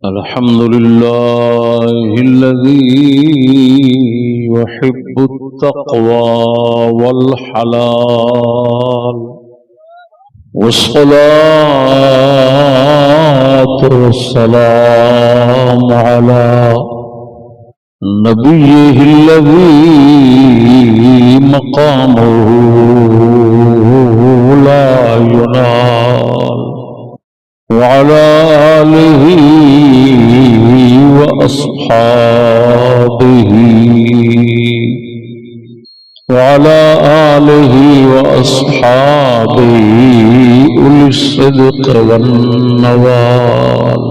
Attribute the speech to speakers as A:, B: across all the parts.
A: الحمد لله الذي يحب التقوى والحلال والصلاة والسلام على نبيه الذي مقامه لا ينال وعلى آله وأصحابه أولي الصدق والنوال.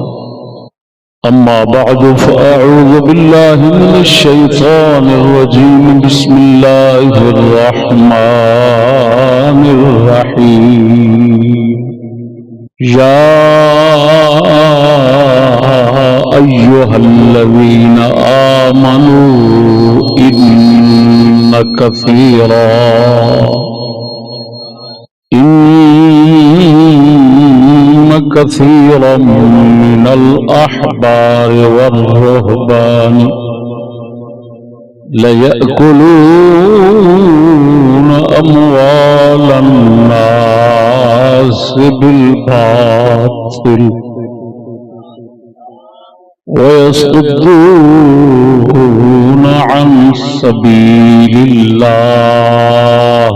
A: أما بعد فأعوذ بالله من الشيطان الرجيم. بسم الله الرحمن الرحيم. يا أيها الذين آمنوا إن كثيرا من الأحبار والرهبان ليأكلون أموال الناس بالباطل ويصدون عن سبيل الله.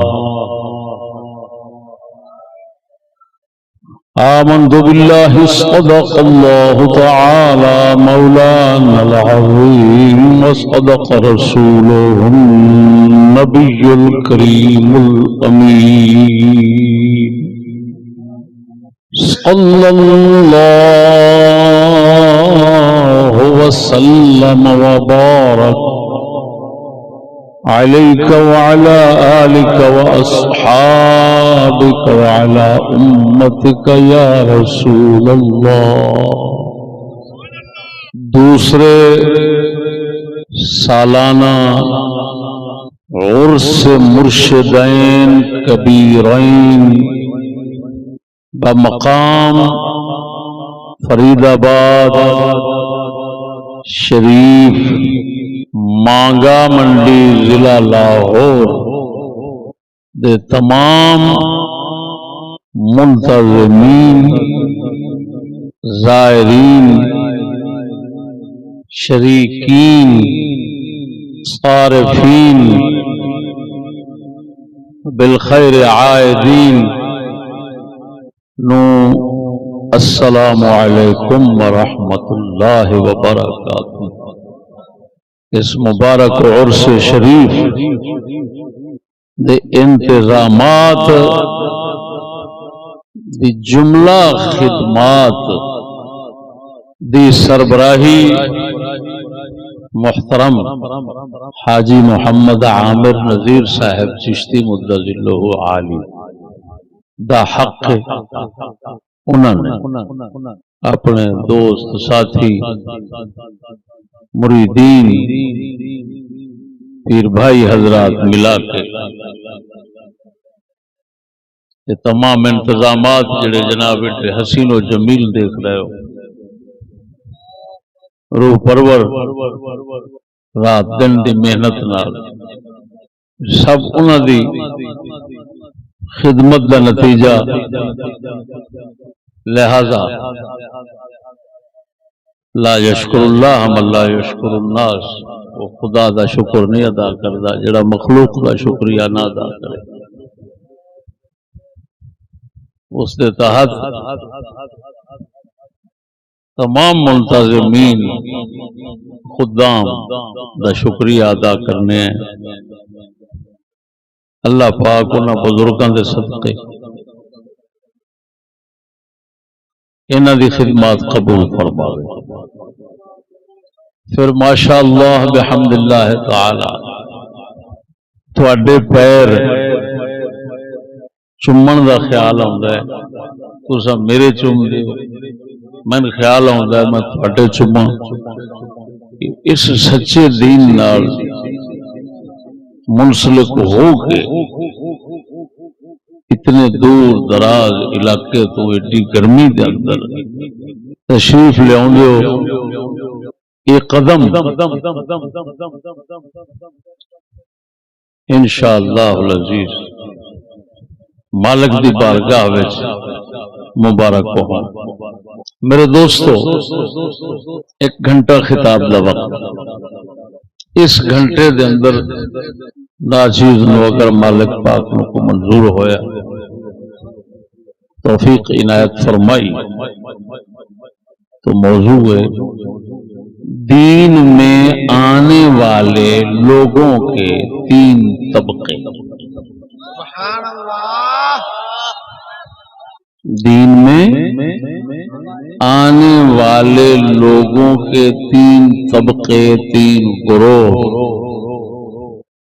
A: آمنت بالله صدق الله تعالى مولانا العظيم وصدق رسوله النبي الكريم الأمين. صلى الله وسلم وبارك عليك وعلى آلك وأصحابك وعلى أمتك يا رسول الله. دوسرے سالانہ عرس مرشدین کبیرین بمقام فرید آباد شریف مانگا منڈی ضلع لاہور دے تمام منتظمین زائرین شریکین صارفین بالخیر عائدین نو السلام علیکم ورحمۃ اللہ وبرکاتہ. اس مبارک عرس شریف دے انتظامات دی جملہ خدمات دی سربراہی محترم حاجی محمد عامر نذیر صاحب چشتی مدظ اللہ عالی دا حق انہوں نے اپنے دوست ساتھی مریدین پیر بھائی حضرات ملا کے یہ تمام انتظامات جڑے جناب حسین و جمیل دیکھ رہے ہو روح پرور رات دن دی محنت نال سب انہاں دی خدمت دا نتیجہ. لہذا لا یشکر اللہ من لا یشکر الناس، وہ خدا دا شکر نہیں ادا کردا جڑا مخلوق دا شکریہ نہ ادا کرے. اس دے تحت تمام منتظمین خدام دا شکریہ ادا کرنے ہیں. اللہ پاک انہاں بزرگاں دے صدقے انہاں دی خدمات قبول فرماوے. پھر ماشاءاللہ بحمد اللہ تعالی تواڈے پیر چومن دا خیال آندا ہے، تساں میرے چوم دے میں خیال آندا ہے میں تواڈے چوماں. اس سچے دین نال منسلک ہو کے اتنے دور دراز علاقے تو ایڈی گرمی دے اندر تشریف لے یہ قدم انشاءاللہ العزیز مالک دی بارگاہ وچ مبارک ہو۔ میرے دوستو، 1 گھنٹہ خطاب دا وقت، اس گھنٹے دے اندر ناچیز نو اگر مالک پاک نو کو منظور ہویا توفیق عنایت فرمائی تو موضوع ہے دین میں آنے والے لوگوں کے 3 طبقے۔
B: سبحان اللہ۔
A: دین میں آنے والے لوگوں کے 3 طبقے، 3 گروہ۔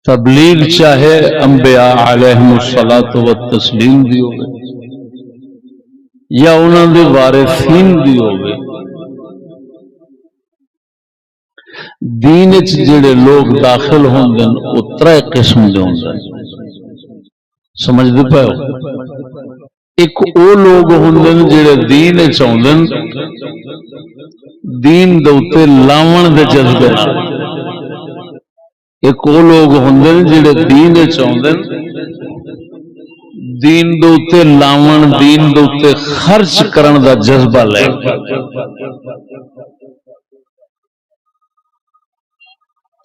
A: تبلیغ چاہے انبیاء علیہم الصلاۃ والتسلیم دی ہوگی یا انہوں دے وارثین دی ہوگی، دین وچ جڑے لوگ داخل ہوندے وہ 3 قسم دے ہوندے، سمجھ دے پاؤ؟ ایک او لوگ ہوندے جڑے دین وچ اوندے دین دے اوتے لاون دے جذبے نال، ایک او لوگ ہوندے جڑے دین وچ اوندے دین دے اوتے لاون، دین دے اوتے خرچ کرن دا جذبہ لے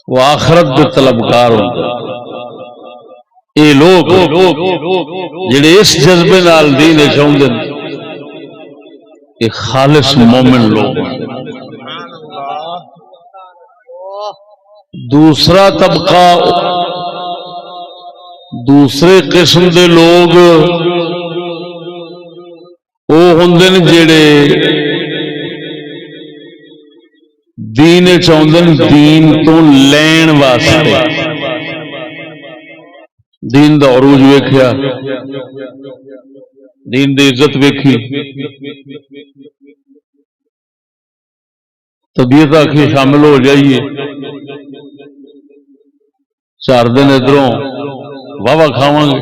A: وہ آخرت دے طلبگار ہوندے۔ اے لوگ جڑے اس جذبے نال دین وچ اوندے اے خالص مومن لوگ۔ دوسرا طبقہ، دوسرے قسم دے لوگ وہ ہوندے جڑے دین چاہندے دین تو لین واسطے، دین دا عروج ویکھیا، دین دی عزت ویکھی، طبیعت آخی شامل ہو جائیے، 4 دن ادھروں واہ کھاواں گے،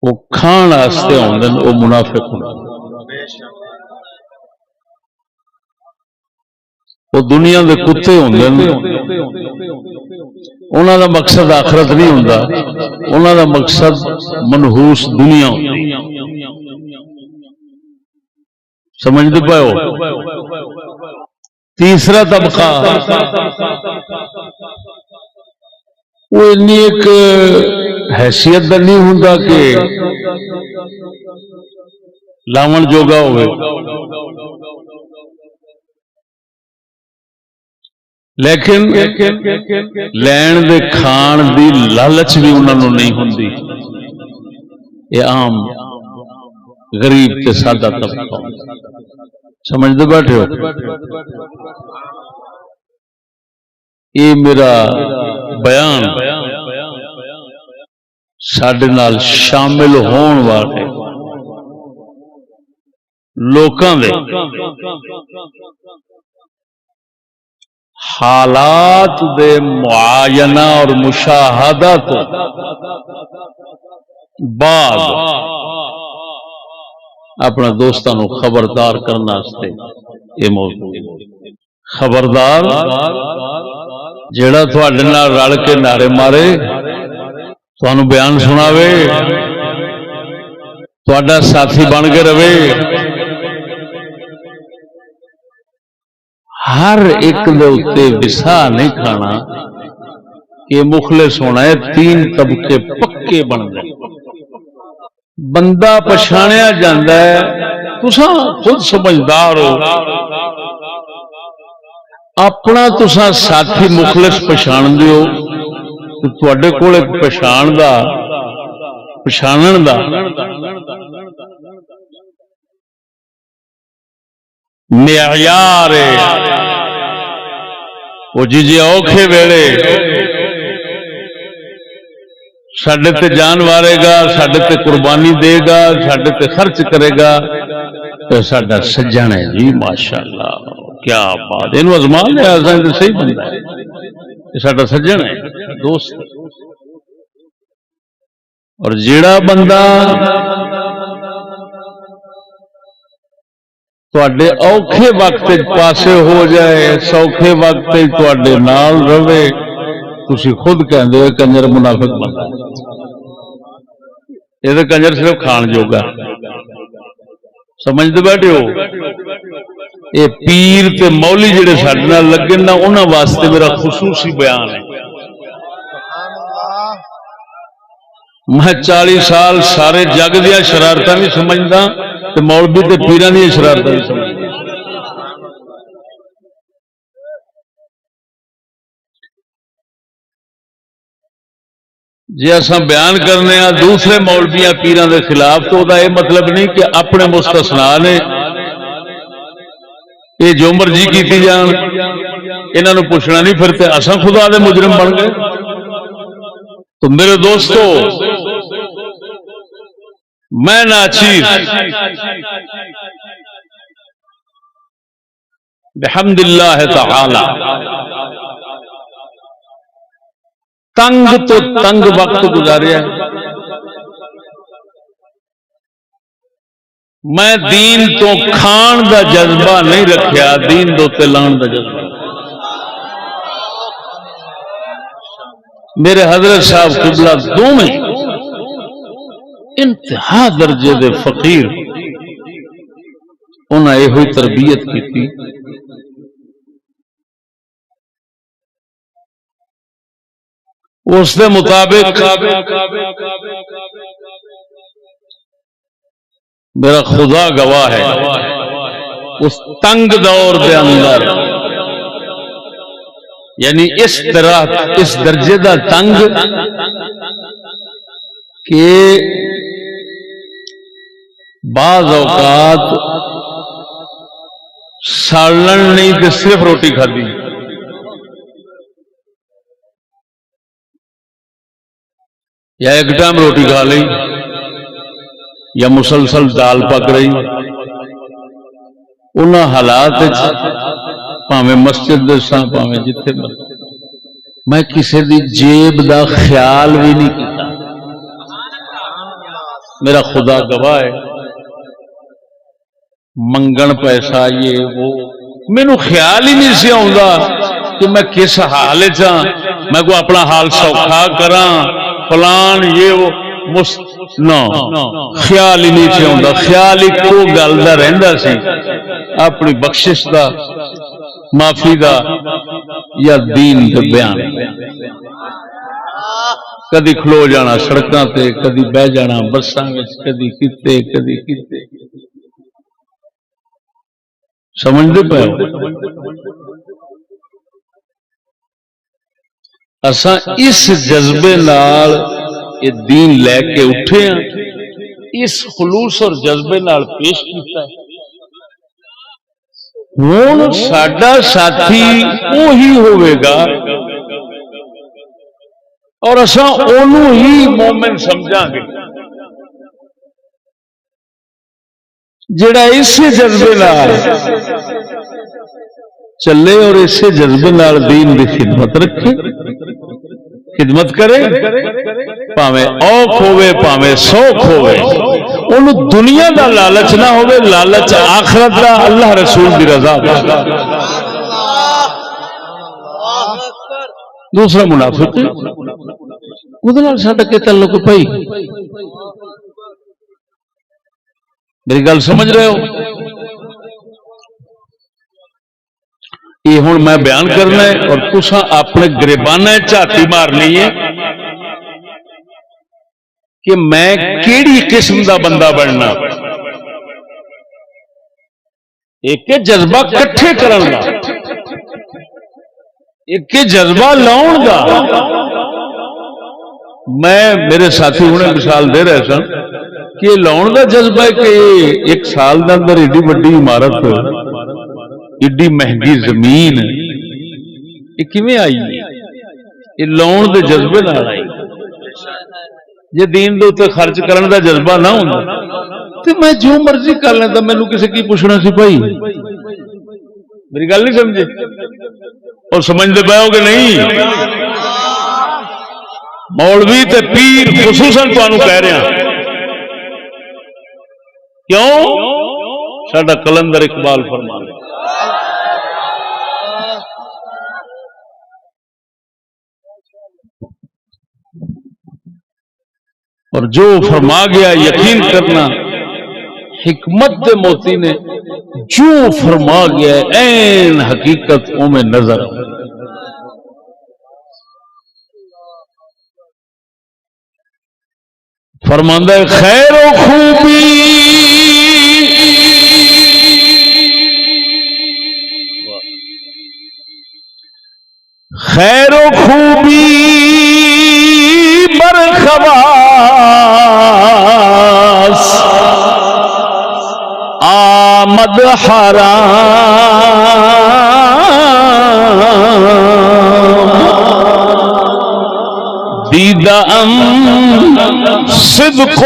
A: وہ کھان واسطے ہوندے وہ منافق ہوندے، وہ دنیا دے کتے ہوندے، انہاں دا مقصد آخرت نہیں ہوندا، انہاں دا مقصد منحوس دنیا ہوندی۔ سمجھدے پاؤ؟ تیسرا طبقہ وہ انی ایک حیثیت دا نہیں ہوندا کہ لاون جوگا ہوئے، لیکن لین دے کھان دی لالچ بھی انہوں نہیں ہوندی۔ یہ عام غریب تے سادہ طبقہ، سمجھتے بیٹھے ہو؟ یہ میرا بیان ساڈے نال شامل ہون والے لوکاں دے حالات دے معاینہ اور مشاہدہ تو بعد اپنا دوستانو خبردار کرنا واسطے یہ موضوع۔ خبردار جیڑا تھوڑے نال رل کے نعرے مارے، تھانو بیان سناوے، تھوڑا ساتھی بن کے رہے، ہر ایک دے اتے وسا نہیں کھانا، یہ مخلص ہونا ہے۔ 3 طبقے پکے بن گئے، بندہ پچھاڑیا جاندہ ہے، تساں خود سمجھدار ہو، اپنا تساں ساتھی مخلص پچھان دیو، تواڈے کول ایک پچھانن دا معیار ہے، وہ جی اوکھے ویلے ساڈے تے جان وارے گا، ساڈے تے قربانی دے گا، ساڈے تے خرچ کرے گا، تو ساڈا سجن ہے جی، ماشاءاللہ کیا بات، اینو ازما لیا تے صحیح بندہ ہے، یہ ساڈا سجن ہے، دوست۔ اور جیڑا بندہ تواڈے اوکھے وقت پاسے ہو جائے، سوکھے وقت تواڈے نال رہے، تسی خود کہندے ہو کنجر منافق بنتا ہے۔ یہ تو کنجر صرف کھان جوگا، سمجھتے بیٹھے ہو؟ یہ پیر تے مولی جڑے ساڈے نال لگے نا، انہاں واسطے میرا خصوصی بیان ہے۔ میں 40 سال سارے جگ دیا شرارتاں بھی سمجھدا تے مولوی تے پیراں دی شرارتاں بھی سمجھدا۔ جی اصل بیان کرنے ہاں دوسرے مولویاں پیراں دے خلاف، تو دا یہ مطلب نہیں کہ اپنے مستثنا نے یہ جو مرضی کیتی جان، انہاں نوں پوچھنا نہیں، پھر تے اساں خدا دے مجرم بن گئے۔ تو میرے دوستو، میں ناچیز بحمد اللہ تعالی تنگ تو تنگ وقت گزاریا، میں دین تو کھان دا جذبہ نہیں رکھیا، دین دو تے لان دا جذبہ۔ میرے حضرت صاحب قبلہ دونوں انتہا درجے دے فقیر، انہاں یہ ہوئی تربیت کی، اس دے مطابق میرا خدا گواہ ہے، اس تنگ دور دے اندر، یعنی اس طرح اس درجے دا تنگ کہ بعض اوقات سالن نہیں تو صرف روٹی کھادی، یا ایک ٹائم روٹی کھا لی، یا مسلسل دال پک رہی۔ انہاں حالات پاویں مسجد دے ساں پاویں جتھے میں کسی دی جیب دا خیال بھی نہیں کیتا، میرا خدا گواہ ہے، منگن پیسہ یہ وہ مینوں خیال ہی نہیں سی آوندا کہ میں کس حال چاں، میں کو اپنا حال سوکھا کراں فلان یہ وہ نہ خیال ہی نہیں سی آوندا۔ خیال ایکو گل دا رہندا سی، اپنی بخشش دا، معافی دا، یا دین دے بیان۔ کدی کھلو جانا سڑکاں تے، کدی بہ جانا بساں وچ، کدی کتے کدی کتے، سمجھدے پے ہو؟ اساں اس جذبے نال یہ دین لے کے اٹھے ہیں، اس خلوص اور جذبے نال پیش کیتا ہے۔ ہوں ساڈا ساتھی وہی ہوئے گا اور اساں اونوں ہی مومن سمجھاں گے جڑا اسی جذبے نال چلے اور اسی جذبے نال دین دی خدمت رکھے، خدمت کرے، پاویں اوکھ ہوئے پاویں سوکھ ہوئے، انہوں دنیا دا لالچ نہ ہوئے، لالچ آخرت دا، اللہ رسول دی رضا دا۔ دوسرا منافق ادھر ساڈا کے تعلق پئی، میری گل سمجھ رہے ہو؟ یہ ہوں میں بیان کرنا ہے اور تساں اپنے گریبانہ جھاتی مارنی ہے کہ میں کیڑی قسم دا بندہ بننا۔ ایک جذبہ کٹھے کرن دا، ایک جذبہ لاؤن دا۔ میں میرے ساتھی انہیں مثال دے رہے سن کہ لاؤن دا جذبہ ہے کہ ایک سال دے اندر ایڈی وڈی عمارت، ایڈی مہنگی زمین یہ کیویں آئی؟ یہ لاؤن دے جذبے نال آئی۔ جے دین دے اوتے خرچ کرن دا جذبہ نہ ہوندا تے میں جو مرضی کر لیندا، مینوں کسے کی پوچھنا سی بھائی؟ میری گل نہیں سمجھے؟ اور سمجھدے پے ہو کہ نہیں؟ مولوی تے پیر خصوصاً تانوں کہہ رہا، کیوں ساڈا کلندر اقبال فرما لے اور جو فرما گیا یقین کرنا حکمت دے موتی نے جو فرما گیا عین حقیقت میں نظر فرماندہ ہے خیر و خوبی خیر و خوبی برخواس آمد حرام دیدہ صدق و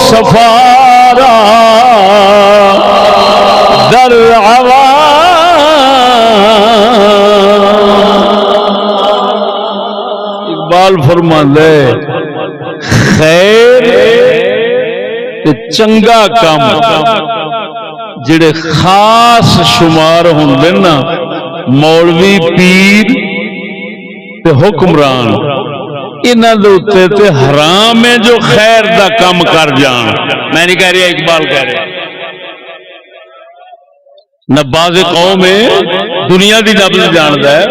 A: صفارا در اقبال فرماندے خیر چنگا کام جڑے خاص شمار ہوندے نا مولوی پیر تے حکمران انہاں دے اوتے تے حرام ہے جو خیر دا کام کر جان. میں نہیں کہہ رہا اقبال کہہ رہا نہ باز قوم ہے دنیا دی نبض جاندا ہے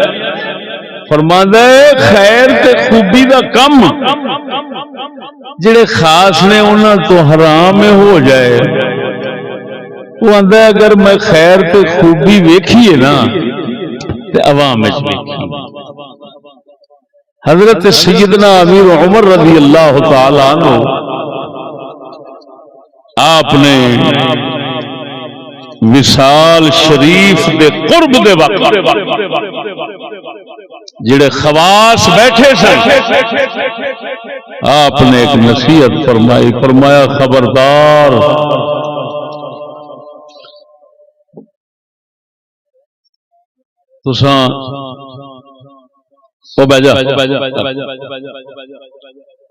A: فرماندا ہے خیر تے خوبی دا کم جڑے خاص نے انہاں تو حرام ہو جائے. وہ آندا ہے اگر میں خیر تے خوبی ویکھیے نا تے عوام وچ ویکھی. حضرت سیدنا امیر عمر رضی اللہ تعالی عنہ آپ نے وصال شریف دے قرب دے وقت جڑے خواص بیٹھے سن آپ نے ایک نصیحت فرمائی. فرمایا خبردار تساں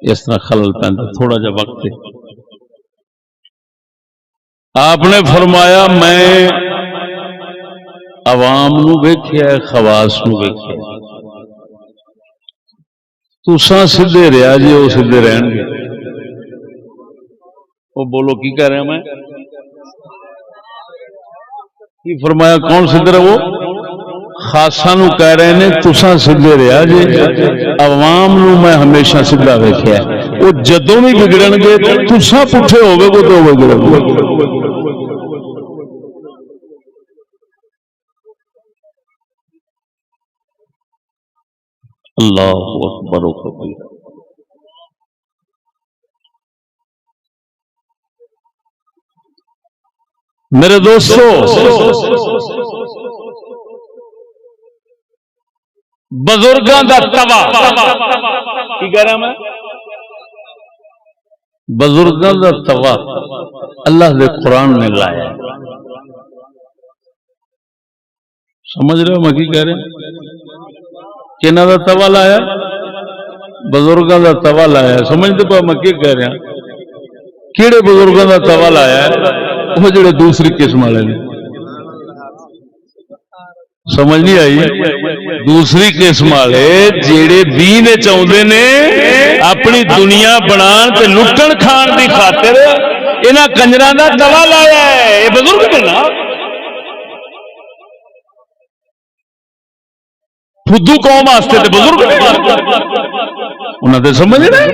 A: اس طرح خلل پہنتا تھوڑا جا وقت ہے. آپ نے فرمایا میں عوام نو ویکھیا خواص نو ویکھیا تساں سیدھے رہا جی وہ سیدھے رہن گے. وہ بولو کی کہہ رہے ہیں میں کی فرمایا کون سیدھے رہو خاصا نو کہہ رہے ہیں تساں سیدھے رہا جی عوام نو میں ہمیشہ سیدھا ویکھیا وہ جدوں بھی بگڑن گے تساں پٹھے ہوے گے تو بگڑن گے. اللہ اکبر و کبیر. میرے دوستو بزرگاں دا توا کی کہہ رہا میں بزرگاں دا توا اللہ دے قرآن نے لایا. سمجھ رہے ہو میں کی کہہ رہا ہوں کہنا دا توا لایا بزرگاں دا توا لایا. سمجھتے پا میں کی کہہ رہا کیڑے بزرگاں دا توا لایا وہ جڑے دوسری قسم والے نے. سمجھ نہیں آئی دوسری قسم والے جڑے دین چاہتے نے اپنی دنیا بنان تے لٹن کھان دی خاطر انہاں کنجراں دا توا لایا ہے. یہ بزرگ نے نا فدو قوم واسطے تے بزرگ نے انہاں تے سمجھ نہیں.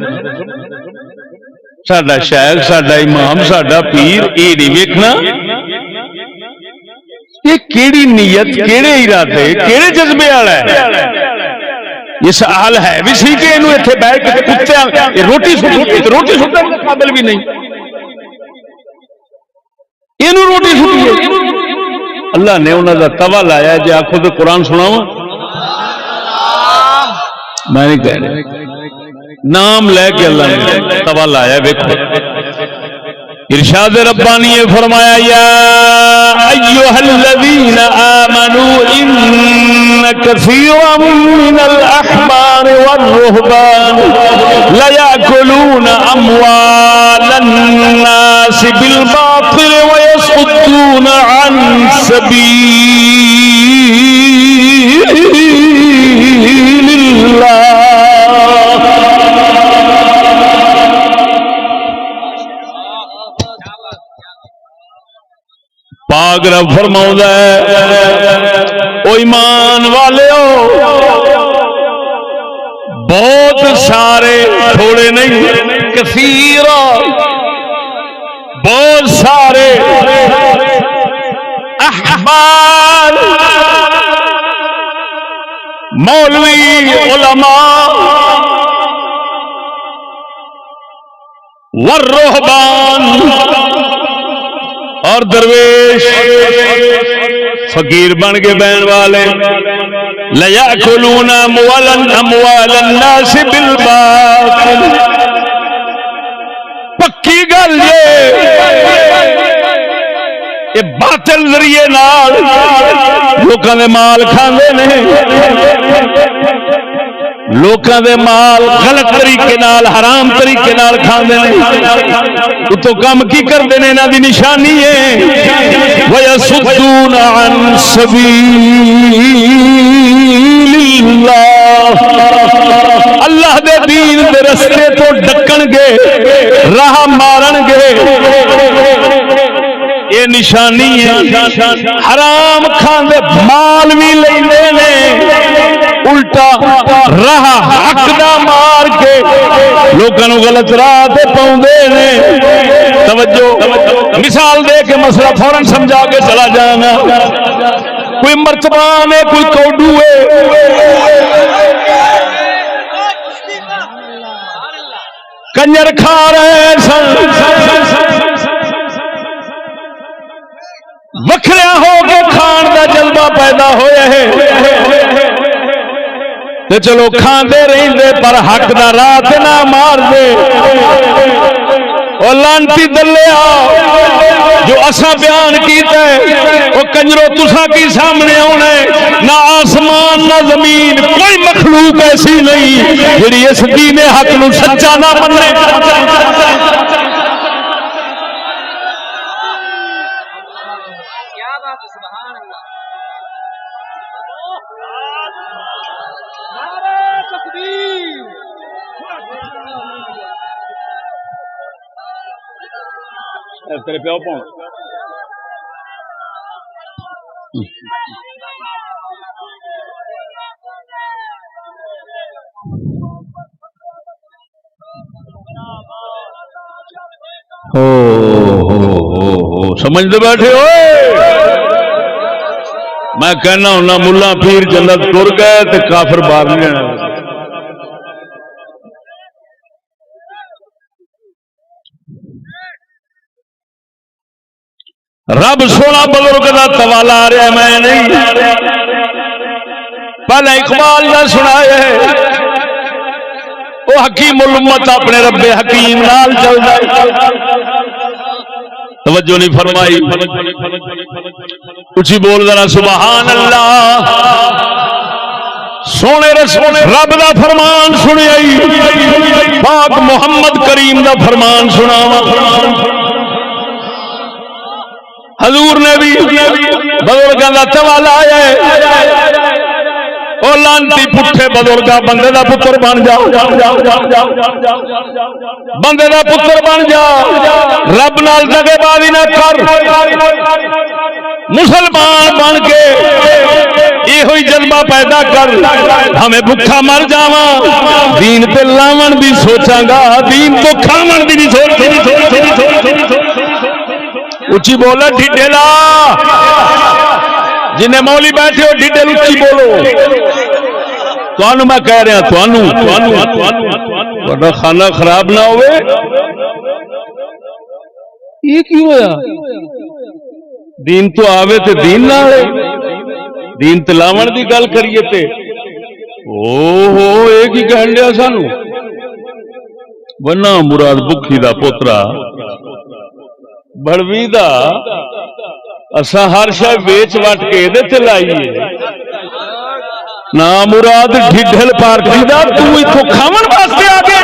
A: ساڈا شیخ ساڈا امام ساڈا پیر یہ نہیں ویکھنا یہ کیڑی نیت کیڑے ارادے کیڑے جذبے والا ہے. اس حال ہے بھی سی کہ انہوں اتنے بیٹھ کے کتے روٹی روٹی سٹنے کے قابل بھی نہیں انہوں روٹی سٹی. اللہ نے انہوں کا توا لایا جی آخو تو قرآن سناوا میں نہیں کہہ رہا نام لے کے اللہ نے توا لایا. دیکھو ارشاد ربانی نے فرمایا یا ایھا الذین آمنوا ان کثیرا من الاحبار والرهبان لیاکلون اموال الناس بالباطل ویصدون ويصدون عن سبيل الله. پاک رب فرماؤں ہے او ایمان والےو بہت سارے تھوڑے نہیں کثیر بہت سارے احبار مولوی علماء والرہبان اور درویش فقیر بن کے بہن والے لَيَأْكُلُونَ أَمْوَالَ النَّاسِ بِالْبَاطِلِ پکی گل یہ باطل ذریعے نال لوکاں دے مال کھاندے نے لوکاں دے مال غلط طریقے نال حرام طریقے نال کھاندے نے تو کم کی کردے نے انہاں دی نشانی ہے وَيَصُدُّونَ عَن سَبِيلِ اللَّهِ اللہ دے دین دے رستے تو ڈکن گے راہ مارن گے یہ نشانی ہے حرام کھاندے مال بھی لیندے نے الٹا راہ حق دا مار کے لوگوں کو غلط راہ تے پاؤندے نے توجہ مثال دے کے مسئلہ فوراً سمجھا کے چلا جانا کوئی مرتبان ہے کوئی کوڈو ہے کنجر کھا رہے سن وکھریا ہو کے کھان دا جذبہ پیدا ہویا ہے تے چلو کھاندے رہندے پر حق دا راہ تے نہ مار دے او لانتی دلیا جو اساں بیان کیتا ہے او کنجرو تساں کی سامنے آنا ہے نہ آسمان نہ زمین کوئی مخلوق ایسی نہیں جڑی اس دین حق نو سچا نہ منے تیرے پیو پاؤں سمجھتے بیٹھے ہو میں کہنا ہونا ملا پیر جنت تر گئے تے کافر باہر نہیں آنا رب سونا بزرگ کا توالا آ رہا ہے میں نہیں پہلے اقبال نے سنایا ہے وہ حکیم الامت اپنے رب حکیم نال چل رہا توجہ نہیں فرمائی اچھی بول ذرا سبحان اللہ سونے رسول رب دا فرمان سنیا پاک محمد کریم دا فرمان سناوا حضور نے بھی بزرگاں دا توالا آیا ہے او لانتی پٹھے بزرگا بندے دا پتر بن جا بندے دا پتر بن جا رب نال دغے بازی نہ کر مسلمان بن کے یہ ہوئی جذبہ پیدا کر ہمیں بھکھا مر جاواں دین تے لاون دی سوچاں گا دین تو کھاون دی نہیں سوچ اچھی بولا ڈھڈیلا جنہیں مولی بیٹھے ہو ڈھڈیل اچھی بولو تو میں کہہ رہا تو کھانا خراب نہ ہوئے یہ کیوں ہوا دین تو آوے تے دین نہ آئے دین تلاون دی گل کریے تے اوہو ایک ہی کہن لیا سانو بنا مراد بکھی دا پوترا بڑوی دا اسا ہر شے ویچ وٹ کے دے تے لائیے نا مراد ڈھڈل پارٹی دا تو ایتھوں کھاون واسطے آ گئے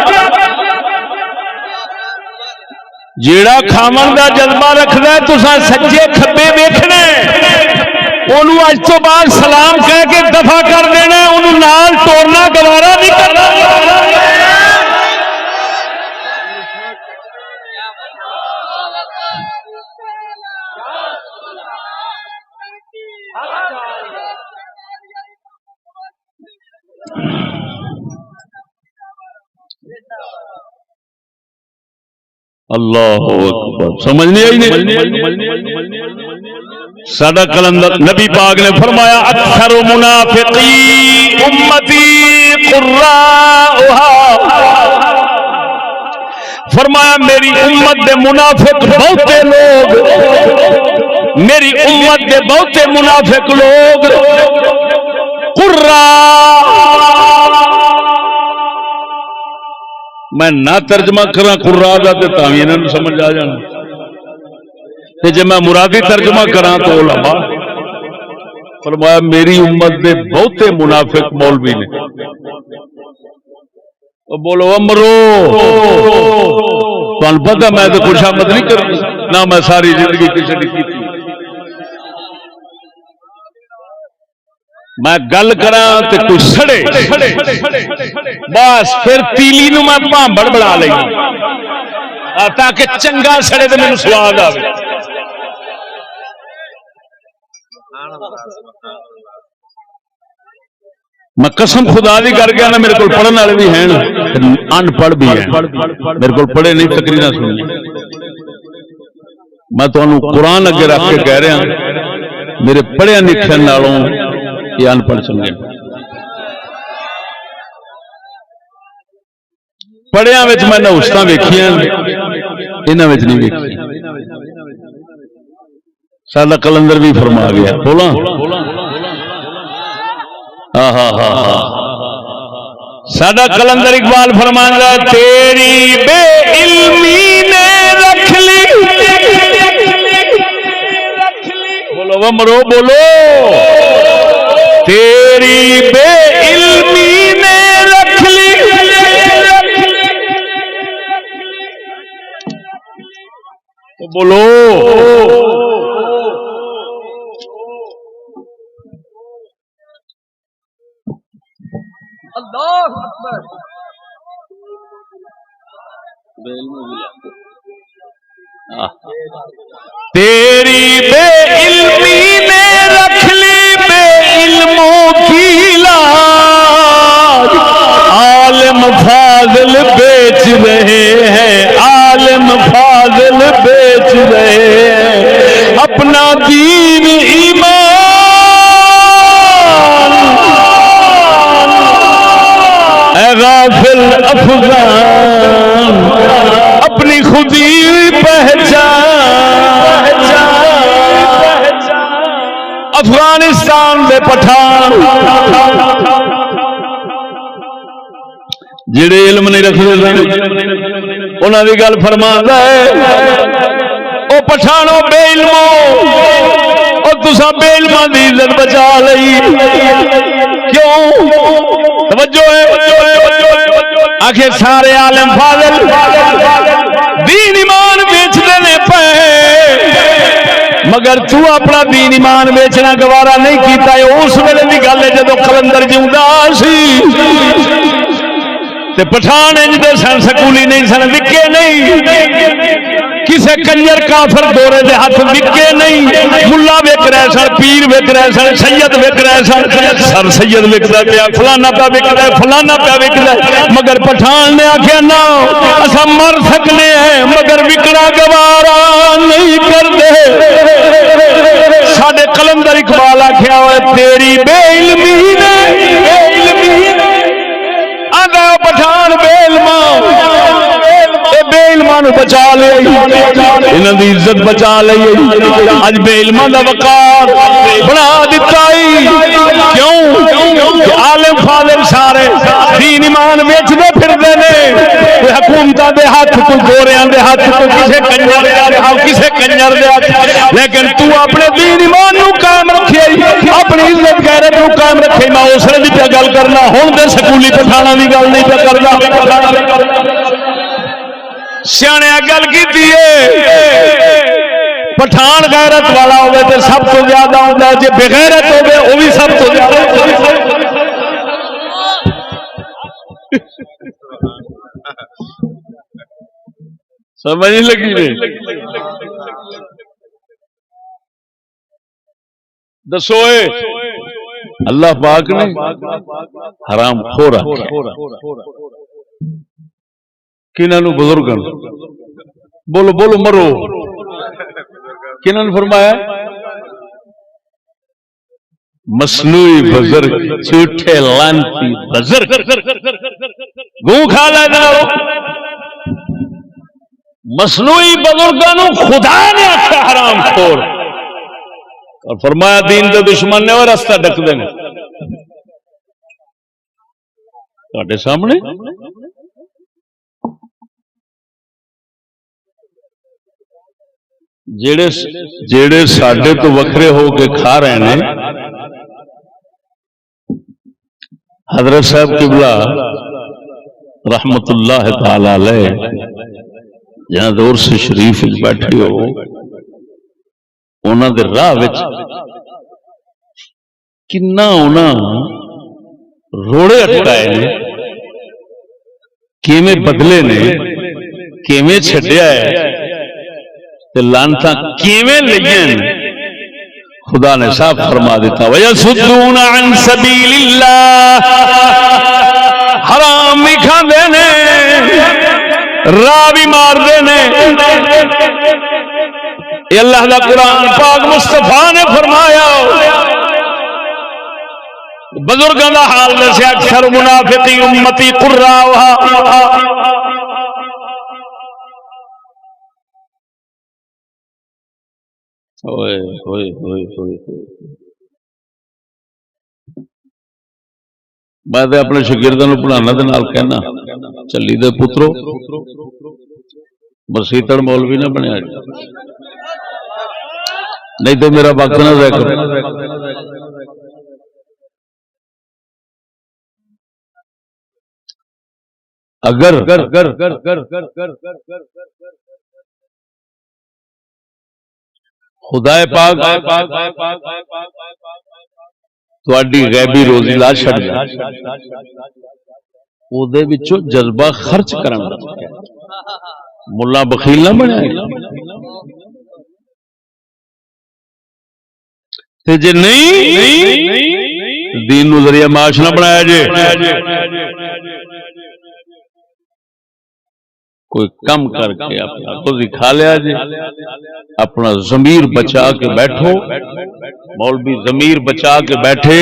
A: جیڑا کھاون دا جذبہ رکھدا ہے تساں سجے کھبے ویکھنا اونوں اج تو بعد سلام کہہ کے دفع کر دینا اونوں نال ٹورنا گوارا نہیں کرنا اللہ اکبر سمجھ نہیں آئی نہیں سادہ کلندر نبی پاک نے فرمایا اکثر منافقی امتی قراءها فرمایا میری امت دے منافق بہتے لوگ میری امت دے بہتے منافق لوگ قراء میں نہ ترجمہ کرا قراء دا تے تاں وی انہاں نوں سمجھ آ جانا تے جے میں مرادی ترجمہ کرا تو علماء فرمایا میری امت دے بہتے منافق مولوی نے او بولو امرو تانوں پتہ میں تے خوشامد نہیں کرتی نہ میں ساری زندگی کسی دی کیتی میں گل کراں تے کوئی سڑے بس پھر تیلی نو میں بھانبڑ بنا لینا تاکہ چنگا سڑے تے مینوں سواد آوے میں قسم خدا دی کر گیا نا میرے کو پڑھن والے بھی ہیں ان پڑھ بھی ہیں میرے کو پڑھے نہیں تقریراں سنی میں تانوں قرآن اگے رکھ کے کہہ رہا میرے پڑھیا لکھن نالوں یہ ان پڑھ سمجھے پڑھیا میں نوستاں ویکھیاں انہاں وچ نہیں ویکھی سادہ کلندر بھی فرما گیا بولا سادہ کلندر اقبال فرماندا تیری بے علمی نے رکھ لی بولو ومرو بولو تیری بے علمی نے رکھ لی بولو
B: اللہ اکبر
A: تیری بے علمی نے رکھ لی بے علموں کی لاج عالم فاضل بیچ رہے ہیں عالم فاضل بیچ رہے ہیں اپنا دین ایمان اے غافل افغان اپنی خودی پہچان افغانستان دے پٹھان جڑے علم نہیں رکھتے انہاں دی گل فرماندا ہے او پٹھانو بے علمو او تساں بے علماں دی عزت بچا لئی کیوں توجہ ہے آخر سارے عالم فاضل دین ایمان بیچتے نے پے مگر تو اپنا دین ایمان بیچنا گوارا نہیں کیتا ہے اس ویلے دی گل ہے جدو کلندر جیوندا سی تے پٹھان انج دے سن سکولی نہیں سن وکے نہیں کسے کنجر کافر دورے دے ہاتھ وکے نہیں ملا وک رہے سن پیر وک رہے سن سید وک رہے سن سر سید وکدا پیا فلانا پیا وکدا ہے فلانا پیا وکدا ہے مگر پٹھان نے آکھیا نا اساں مر سکنے ہیں مگر وکنا گوارا نہیں کردے ساڈے کلندر اقبال آکھیا ہوئے تیری بے علمی نے آندا پٹھان بے علما بے علماں نو بچا لے انہاں دی عزت بچا لے اج بے علماں دا وقار بنا دتا کیوں کہ عالم فاضل سارے دین ایمان ویچدے پھردے نے حکومتاں دے ہاتھ کوئی گوریاں دے ہاتھ کوئی کسے کنجر دے ہاتھ کسے کنجر دے ہاتھ لیکن تو اپنے دین ایمان نو قائم رکھے اپنی عزت غیرت نو قائم رکھے میں اس نے بھی پہ گل کرنا ہن تے سکولی پٹھاناں دی گل نہیں پہ کردا سیانے گل کی پٹھان غیرت والا ہوگا تو سب تو زیادہ ہوتا ہے، جی بغیرت ہوگا وہ بھی سب تو زیادہ سمجھ نہیں لگی رہی؟ دسو اللہ پاک نے حرام خور کنہوں بزرگ بولو بولو مرو کنہوں نے فرمایا مصنوعی بزرگ جھوٹے لانتی بزرگ گوں کھا لینا مصنوعی بزرگوں خدا نے آخیا حرام خور اور فرمایا دین کے دشمن نے وہ رستہ ڈک دیں تھوڑے سامنے جیڑے ساڈے تو وکھرے ہو کے کھا رہے ہیں حضرت صاحب قبلہ رحمت اللہ تعالی علیہ جہاں دور سے شریف بیٹھے ہو انہوں دے راہ کنا روڑے اٹکائے نے کیویں بدلے نے کیویں چھڈیا ہے تے لعنتاں کیویں لگیاں خدا نے صاف فرما دیتا وَيَصُدُّونَ عَن سَبِيلِ اللَّهِ حرام بھی کھاندے نے راہ بھی مار دے نے یہ اللہ دا قرآن پاک مصطفیٰ نے فرمایا بزرگاں دا حال ویسے اکثر منافقی امتی قراء میں اپنے شاگردوں پڑھانا دے نال کہنا چلی دے پترو مسیتڑ مولوی نہ بنیا نہیں تو میرا وقت نہ ضائع کرو اگر خدا پاک تہاڈی غیبی روزی لا چھڈ دے او دے وچوں جذبہ خرچ کرن دا ملا بخیل نہ بنیا تے جے نہیں دین نو ذریعہ معاش نہ بنایا جے کوئی کم کر کے اپنا خود ہی کھا لیا جی اپنا ضمیر بچا کے بیٹھو مولوی ضمیر بچا کے بیٹھے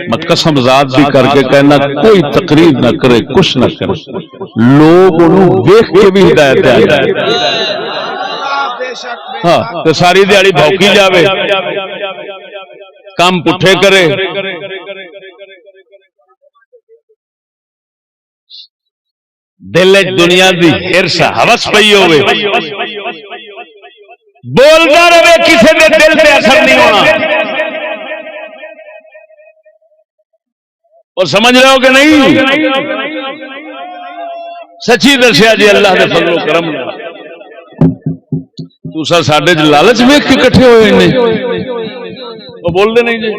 A: میں قسم ذات بھی کر کے کہنا کوئی تقریر نہ کرے کچھ نہ کرے لوگ انہوں دیکھ کے بھی ہدایت آ جائے ہاں تو ساری دیہڑی بھوکی جاوے کام پٹھے کرے دل دنیا دی ہرس ہوس پئی ہوے بولدا رہے کسی دے دل پہ اثر نہیں ہونا اور سمجھ رہے ہو کہ نہیں سچی دسیا جی اللہ دے فضل و کرم تسا ساڈے چ لالچ ویکھ کے اکٹھے ہوئے نے وہ بول دے نہیں جی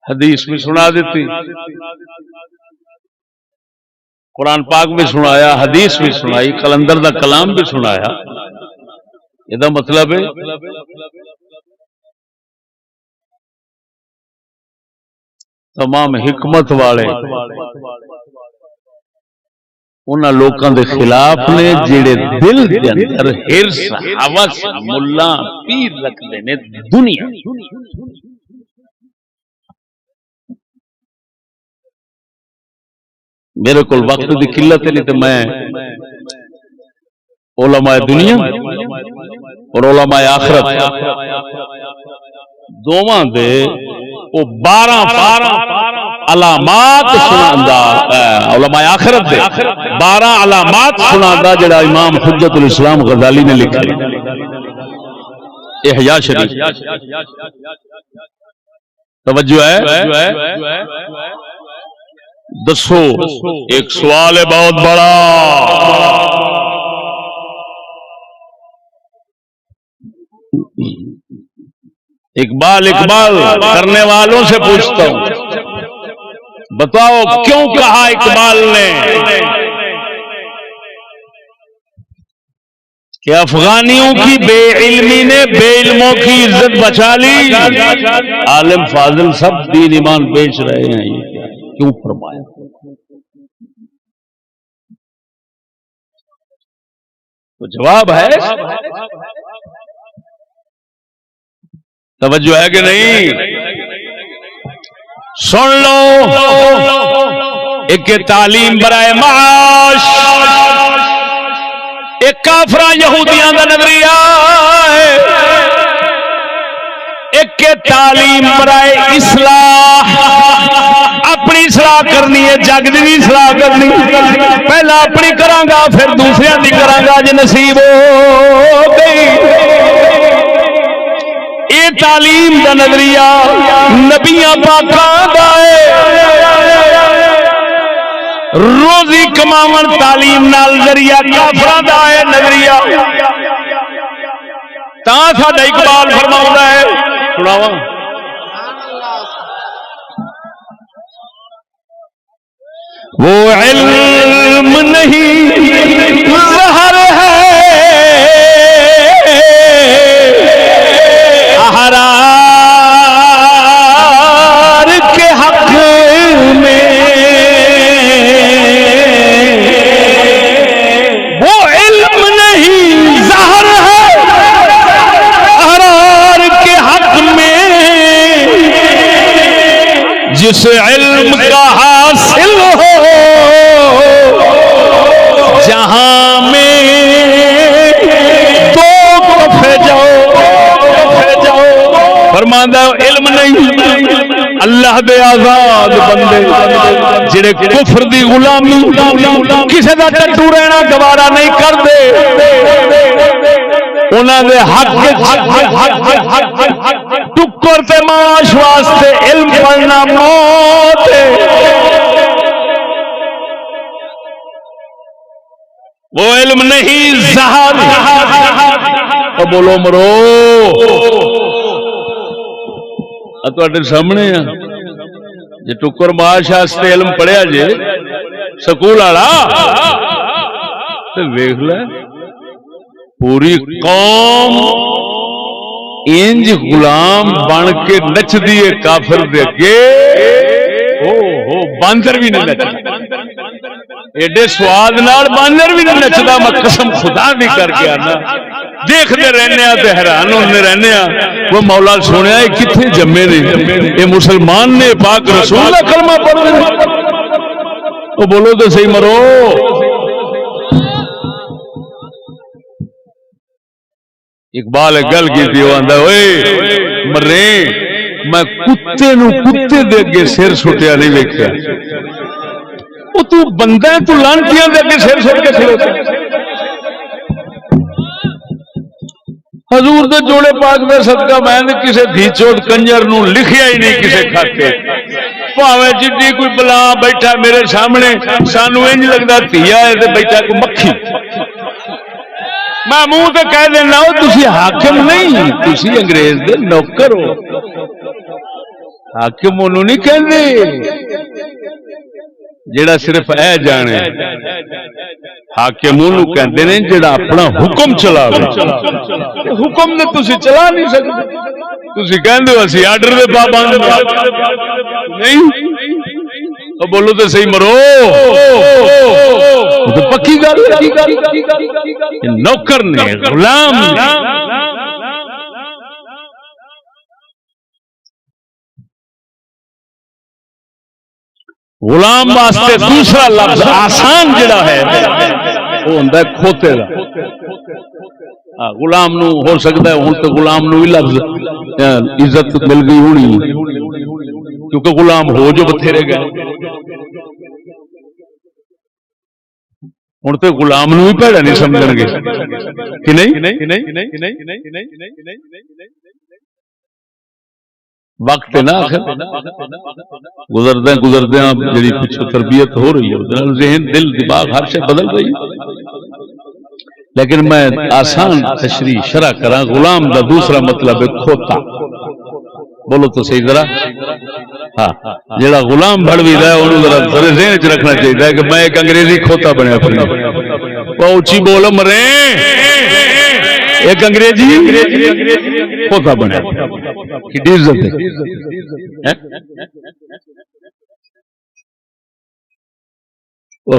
A: حدیث بھی سنا دیتی قرآن پاک بھی سنایا حدیث بھی سنائی کلندر دا کلام بھی سنایا یہ مطلب ہے تمام حکمت والے انہاں لوکاں دے خلاف نے جڑے دل دے اندر ہرس ہوس ملا پیر رکھدے نے دنیا میرے کو وقت کی قلت نہیں تو میں علماء دنیا اور علماء آخرت دونوں دے وہ 12 علامات سناندا علماء آخرت دے 12 علامات سناندا جڑا امام حجت الاسلام غزالی نے لکھا احیاء شریف توجہ ہے؟ دسو ایک سوال ہے بہت بڑا، اقبال کرنے والوں سے پوچھتا ہوں، بتاؤ کیوں کہا اقبال نے کہ افغانیوں کی بے علمی نے بے علموں کی عزت بچا لی، عالم فاضل سب دین ایمان بیچ رہے ہیں، یہ کیوں فرمایا؟ تو جواب ہے، توجہ ہے کہ نہیں؟ سن لو، ایک تعلیم برائے معاش، ایک کافرہ یہودیاں کا نظریہ ہے، ایک تعلیم برائے اصلاح، اپنی اصلاح کرنی ہے، جگ دی اصلاح کرنی، پہلا اپنی کراں گا پھر دوسرے دی کراں گا جے نصیب ہو گئی۔ یہ تعلیم دا نظریہ نبیاں پاکاں دا ہے، روزی کماون تعلیم نال ذریعہ کافراں دا ہے نظریہ، تاں ساڈا اقبال فرماوندا ہے، سناواں، وہ علم نہیں زہر ہے احرار کے حق میں، وہ علم نہیں زہر ہے احرار کے حق میں، جس علم کا حاصل ہو جہاں میں تو کفے جاؤ، فرماندا علم نہیں اللہ دے آزاد بندے جڑے کفر دی غلامی کسے دا ٹٹو رہنا گوارا نہیں کردے، انہاں دے حق ٹکر تے معاش واسطے علم پڑھنا موت ہے، وہ علم نہیں زہر، تو بولو مرو تواڈے سامنے جے ٹکر معاش واسطے علم پڑھیا جے سکول والا تے ویکھ لے پوری قوم انج غلام بن کے نچ دیے کافر دے اگے، باندر بھی نہیں نچدا، ایڈے سواد نال باندر بھی نہیں نچدا، میں قسم خدا دی کر کے آنا، دیکھتے رہنے تے حیران ہونے رہنے، وہ مولا سنیا یہ کتنے جمے نے، یہ مسلمان نے پاک رسول کا کلمہ پڑھ رہے، وہ بولو تو صحیح مرو، اقبال گل کی وہ آندا اوئے مرے میں کتے نو کتے دے اگے سر سٹیا نہیں ویکھیا، وہ تو بندہ ہے، تو لانتیاں دے اگے سر سٹ کے کھلوتا، حضور دے جوڑے پاک دے صدقہ میں نے کسے دھی چوٹ کنجر نو لکھیا ہی نہیں کسے کھاتے، پاوے جڈی کوئی بلا بیٹھا میرے سامنے سانو انج لگدا دھیا ہے تے بیٹھا کوئی مکھی، میں منہ تے کہہ دینا ہو تسی حاکم نہیں، تسی انگریز دے نوکر ہو، حاکم انہوں نہیں کہندے جڑا صرف اے جانے، حاکم انہوں کہندے نے جڑا اپنا حکم چلاوے، حکم نے تسی چلا نہیں سکتے، تسی کہندے ہو اسی آرڈر دے پابند نہیں، تو بولو تو صحیح مرو، تو پکی گل نوکر نے غلام غلام واسطے دوسرا لفظ آسان جڑا ہے وہ ہوندا ہے کھوتے دا، غلام نو ہو سکتا ہے ہن تو غلام نو بھی لفظ عزت مل گئی ہونی کیونکہ غلام ہو جو بتھیرے گئے، ہوں تو غلام نو بھی بھڑا نہیں سمجھ گے کہ نہیں وقت نہ گزردے گزردے جی پچھو تربیت ہو رہی ہے ذہن دل دماغ ہر شے بدل رہی ہے لیکن میں آسان تشریح شرح کرا غلام دا دوسرا مطلب ہے کھوتا بولو تو صحیح ذرا ہاں جڑا غلام بڑوی دا ہے انہوں ذرا ذہن چ رکھنا چاہیے کہ میں ایک انگریزی کھوتا بنیا پھر اچھی بولو مرے ایک انگریزی کھوتا بنیا کی عزت ہے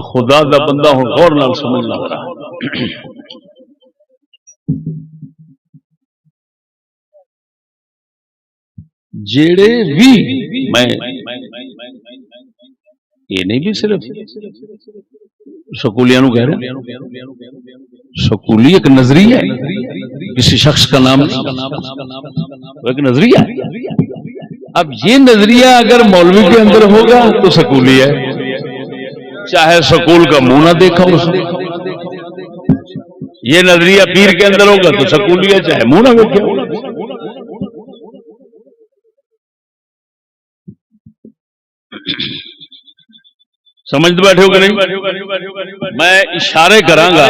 A: خدا دا بندہ ہوں غور نال سمجھنا ہو رہا جیڑے بھی میں یہ نہیں بھی صرف سکولیاں کہہ رہے ہیں سکولی ایک نظریہ ہے کسی شخص کا نام ایک نظریہ ہے اب یہ نظریہ اگر مولوی کے اندر ہوگا تو سکولی ہے چاہے سکول کا منہ نہ دیکھا اس نے یہ نظریہ پیر کے اندر ہوگا تو سکولی ہے چاہے منہ نہ دیکھا سمجھ بیٹھے ہو کہ نہیں میں اشارے کراں گا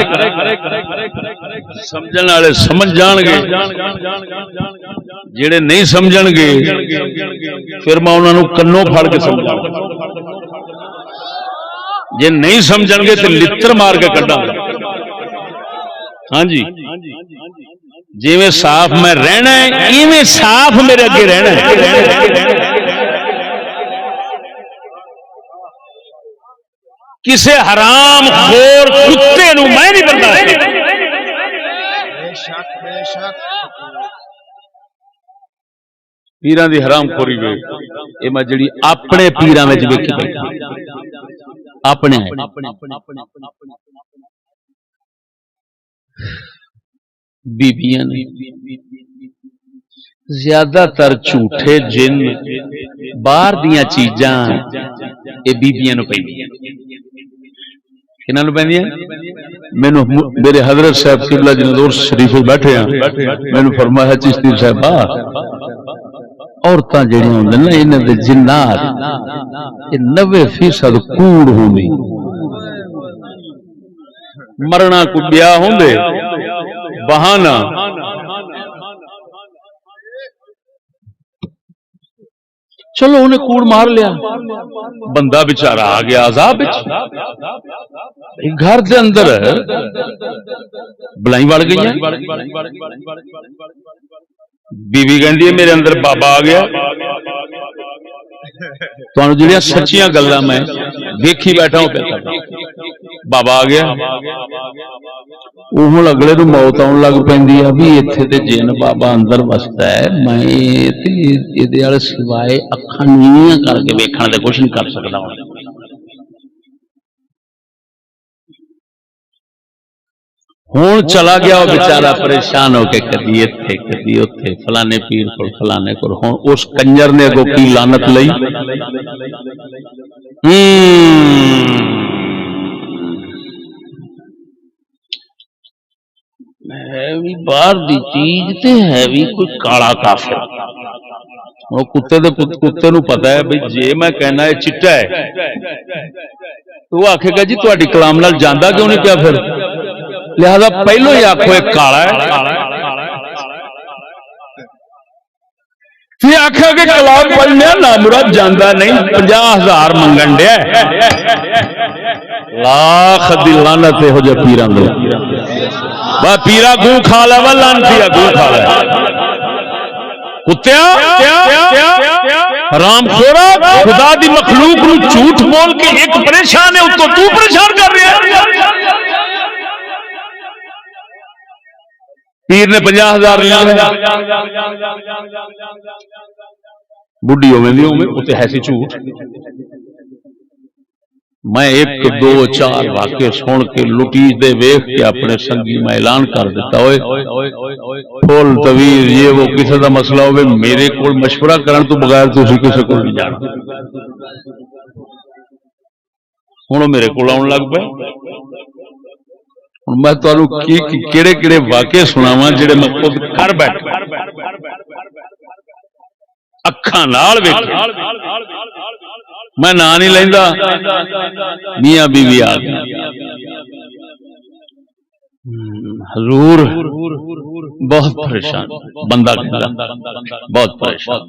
A: سمجھن والے سمجھ جان گے جڑے نہیں سمجھن گے پھر میں انہاں نوں کنوں پھڑ کے سمجھاں گا جے نہیں سمجھن گے تو لتر مار کے کڈاں گا ہاں جی جویں صاف میں رہنا ہے ایویں صاف میرے اگے رہنا ہے کسے حرام خور کتے نو میں نہیں برداشت
B: بے شک
A: پیراں دی حرام خوری وے اے میں جڑی اپنے پیراں وچ ویکھی بیٹھا اپنے بیبیاں زیادہ تر جھوٹے جن باہر دیاں چیزاں اے بیبیاں نو پیندیاں مینو میرے حضرت صاحب قبلہ جنور شریف بیٹھے ہیں مینو فرمایا چشتی صاحب عورتاں جڑیاں ہوندے نا انہاں دے جنات یہ 90% کوڑ ہوندی مرنا کو بیاہ ہوندے بہانہ چلو انہیں کوڑ مار لیا بندہ بیچارہ آ گیا عذاب گھر دے اندر بلائی وڑ گئی بیوی کہندی ہے میرے اندر بابا آ گیا تو جڑیاں سچیاں گلاں میں دیکھی بیٹھا ہوں بابا آ گیا وہ اگلے نو موت آن لگ پیندی ہے بھی ایتھے تے جن بابا اندر وسدا ہے میں تے والے سوائے اکھاں نیویاں کر کے ویکھن دے کچھ نہیں کر سکدا ہوں چلا گیا وہ بیچارہ پریشان ہو کے کدی ایتھے کدی اوتھے فلانے پیر کو فلانے کو ہوں اس کنجر نے اگوں کی لعنت لئی ہے بھی باہر دی چیز تے ہے بھی کوئی کالا کافر وہ کتے نو پتا ہے بھئی جے میں کہنا ہے چٹا ہے تو وہ آکھے گا جی تہاڈی کلام نال جاندا کیوں نہیں پیا پھر لہذا پہلو ہی آکھو ایک کالا ہے پھر آکھے کہ کلام پڑھنے نا مراد جاندا نہیں 50,000 منگن ڈیا لاکھ دی لعنت ہو جے پیراں دے با پیرا گوں کھا لے وا لعنتیا گوں کھا لے کتیا حرام خورا خدا دی مخلوق نو جھوٹ بول کے ایک پریشان ہے تو پریشان کر رہا ہے پیر نے 50,000 لیا بڈی ہوتے ہے سی جھوٹ میں 1 2 4 واقعے سن کے لٹیج دے ویخ کے اپنے سنگی میں اعلان کر دیتا ہوئے پھول طویل یہ وہ کسی کا مسئلہ ہوئے میرے کو مشورہ کرن تو بغیر تو کسی کو نہیں جانا ہوں میرے کو آن لگ پہ میں کہڑے کہڑے واقعے سناواں جڑے میں خود کر بیٹھا اکھاں نال ویکھے میں نام نہیں لیندا میاں بیوی آ گئے حضور بہت پریشان بندہ بہت پریشان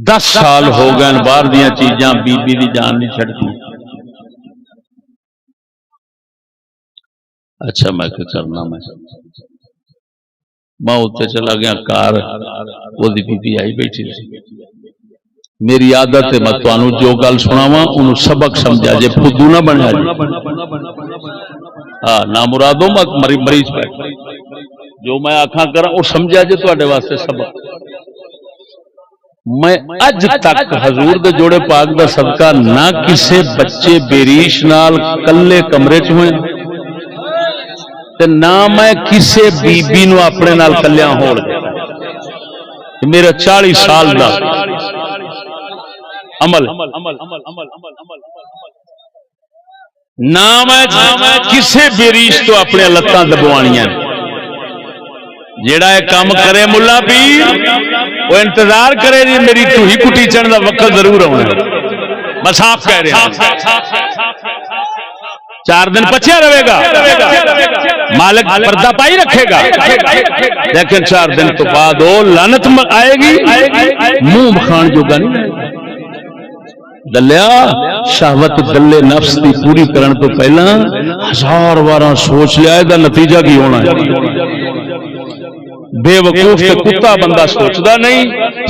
A: 10 سال ہو گئے باہر دیا چیزاں بی بی دی جان نہیں چھڑتی اچھا میں کیا کرنا میں اتنے چلا گیا کار وہ بی بی آئی بیٹھی سی میری عادت ہے میں تمہیں جو گل سناواں انہوں سبق سمجھا جے فدو نہ بنیا جی ہاں نہ مرادوں مریض پہ جو میں آکھاں کرا وہ سمجھا جے تواڈے واسطے سبق میں اج تک حضور دے جوڑے پاک دا صدقہ نہ کسے بچے بیریش نال کلے کمرے چ ہوئے تے نہ میں کسے بی بی نو اپنے نال کلیاں ہون میرا 40 سال دا عمل نہ میں کسے بیریش تو اپنے لتاں دبوانیاں جیڑا یہ کام کرے ملا پیر وہ انتظار کرے جی میری ٹوہی کٹی چڑھن دا وقت ضرور ہونا میں صاف کہہ رہا ہوں 4 دن پچھیا رہے گا مالک پردہ پائی رکھے گا لیکن 4 دن تو بعد وہ لعنت آئے گی منہ بخان جوگا نہیں دلیا شہوت دلے نفس دی پوری کرن تو پہلا 1000 بار سوچ لیا دا نتیجہ کی ہونا ہے بے وقوف تے کتا بندہ سوچدا نہیں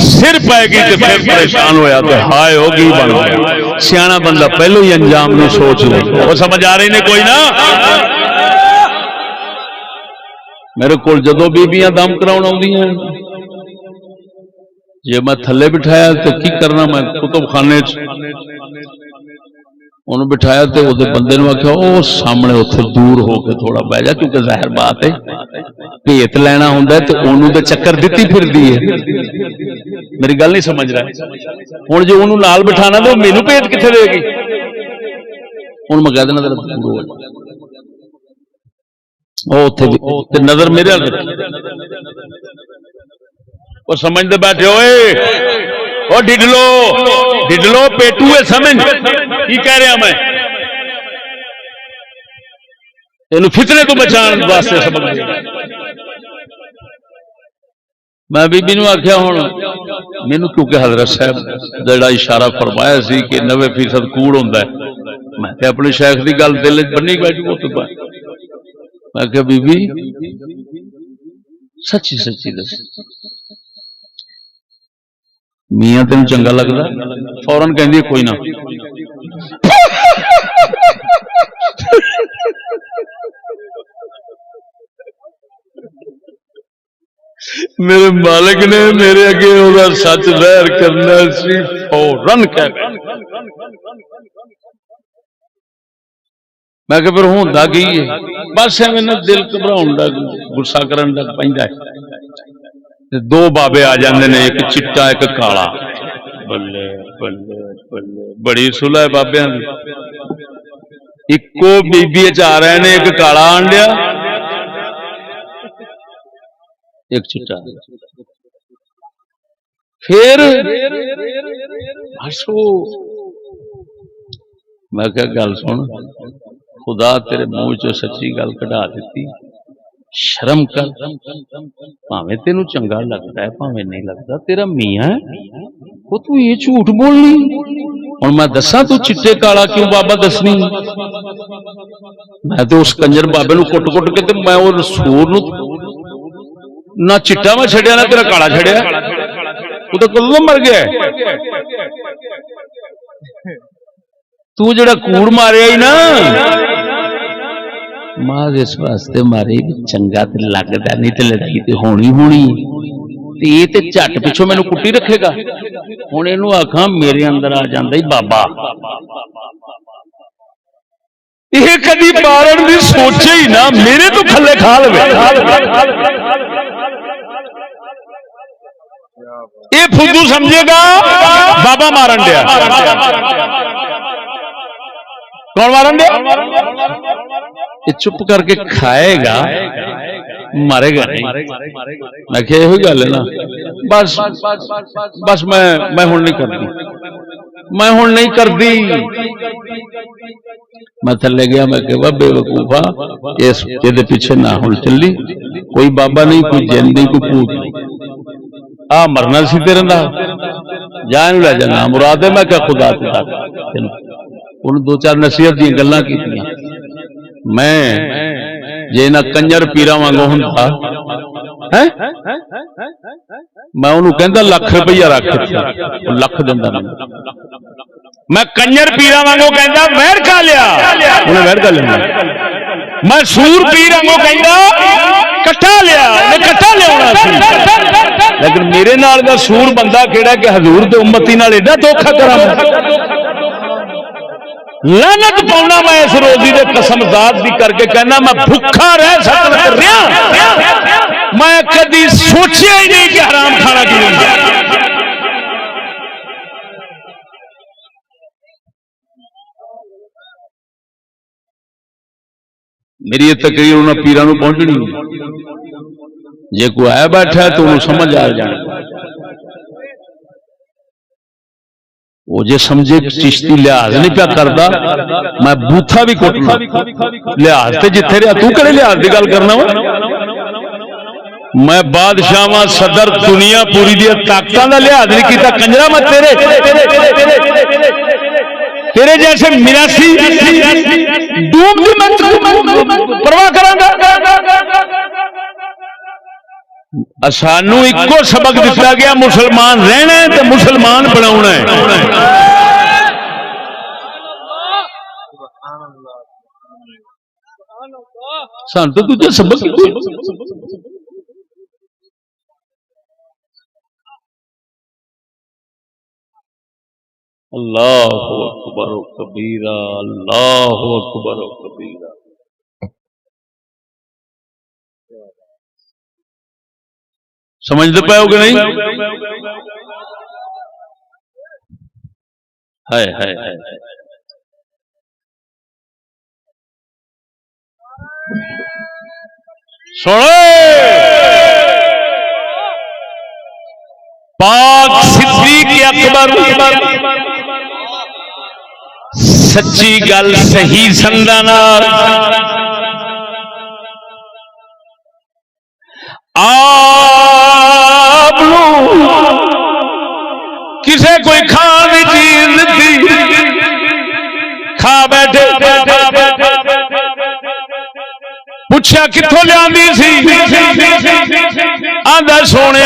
A: سر پائے گی تے پھر پریشان ہویا تے ہائے ہوگی بن گیا سیاںا بندہ پہلو ہی انجام نہیں سوچ لے وہ سمجھ آ رہی نے کوئی نہ میرے کول جدو بیبیاں دم کراؤن آؤندیاں جی میں تھلے بٹھایا تو کی کرنا میں کتب خانے انہوں بٹھایا تو وہ بندے نے آخیا وہ سامنے اتنے دور ہو کے تھوڑا بہ جا کیونکہ ظاہر بات ہے بھیت لینا ہوں تو انہوں تو چکر دیتی پھر دی ہے میری گل نہیں سمجھ رہا ہوں جو انہوں نال بٹھانا تو مینو بھیت کتنے دے گی ہوں میں کہہ دینا نظر میرے وہ سمجھتے بیٹھے ہوئے وہ ڈڈلو پیٹو ہے سمجھ کی کہہ رہا میں فتنے تو بچان واسطے سبق میں بی بی نو آخیا ہوں مینو کیونکہ حضرت صاحب جڑا اشارہ فرمایا سی کہ 90% کوڑ ہوندا ہے میں تے اپنے شیخ دی گل دل وچ بنی بیٹھی وہ تو میں کہ بی بی سچی سچی دس میاں تین چنگا لگتا فوراً کہندی کوئی نہ میرے مالک نے میرے اگے وہ سچ ظاہر کرنا سی فوراً کہہ میں کہ پھر ہوندا کی ہے بس ایویں نہ دل گھبراؤن دا غصہ کرن لگ پیندا ہے 2 بابے آ جاندے نے ایک چٹا ایک کالا بلے بلے بلے بڑی صلح بابیاں دی اکو بی بی چ آ رہے نے ایک کالا آن لیا ایک چٹا پھر ہسو میں کیا گل سن خدا تیرے منہ چ سچی گل کڈا دیتی شرم کر پاویں تینوں چنگا لگتا ہے پاویں نہیں لگتا تیرا میاں ہے وہ تو یہ جھوٹ بولنی ہوں میں دساں تو چٹے کالا کیوں بابا دسنی میں تو اس کنجر بابے نو کٹ کٹ کے میں وہ سور نہ چٹا میں چھڑیا نہ تیرا کالا چھڑیا وہ تو کدوں مر گیا تو جڑا کوڑ ماریا ہی نا ماں اس واسطے مارے چنگا تے لگتا نہیں تے لڑائی تے ہونی ہونی یہ تے جٹ پچھوں مینوں کٹی رکھے گا ہوں یہ آخا میرے اندر آ جاندے بابا یہ کدی مارن دی سوچے ہی نہ میرے تو کھلے کھا لے یہ فدو سمجھے گا بابا مارن دیا کون مارن دیا یہ چپ کر کے کھائے گا مرے گا نہیں. میں کہ یہ گل ہے نا بس بس میں ہوں نہیں کرتی میں ہوں نہیں کرتی. میں تھلے گیا میں کہ بے وقوفا اس یہ پیچھے نہ ہوں چلی کوئی بابا نہیں کوئی جن نہیں کوئی پوت نہیں آ مرنا سی تیرے نہ جان لے جانا مراد ہے. میں کہ خدا انہوں دو چار نصیحت دی گلاں کیتیاں. میں جے نہ کنجر پیرا وانگو ہوندا میں انہوں کہندا لاکھ روپیہ رکھ لاکھ دیندا نہیں. میں کنجر پیرا وانگو کہندا ویر کھا لیا انہیں ویر کھا لینا. میں سور پیر وانگو کہندا کٹا لیا انہیں کٹا لیا سی. لیکن میرے نال دا سور بندہ کیڑا کہ حضور دے امتی نال ایڈا دھوکھا کراں لعنت پاؤنا. میں اس روزی دے قسم ذات دی کر کے کہنا میں بھوکا رہ سکتا رہا میں کدی سوچیا ہی نہیں کہ حرام کھانا کی ہوتا. میری یہ تقریر انہوں پیرانوں پہنچنی جے کوئی آیا بیٹھا ہے تو انہوں سمجھ آ جانا. وہ جے سمجھے چشتی لحاظ نہیں پیا کرتا میں بوتھا بھی کٹنا لحاظ تے جتھے رہا تو کہڑے لحاظ کی گل کرنا وا. میں بادشاہ صدر دنیا پوری دی طاقتاں دا لحاظ نہیں کیتا کنجرا. میں تیرے جیسے میراسی ڈوب دی میں پرواہ کراں گا. سانو ایکو سبق دتا گیا مسلمان رہنا ہے تو مسلمان بناونا ہے. سان تو دوجا سبق اللہ اکبر و کبیرہ اللہ اکبر و کبیرہ. سمجھتے پائے ہو کہ نہیں؟ ہائے ہائے ہائے سنو پاک صدیق اکبر سچی گل صحیح سندانا آپ کسے کوئی کھانے چیز تھی کھا بیٹھے پوچھا کتوں لیا سی آدھا سونے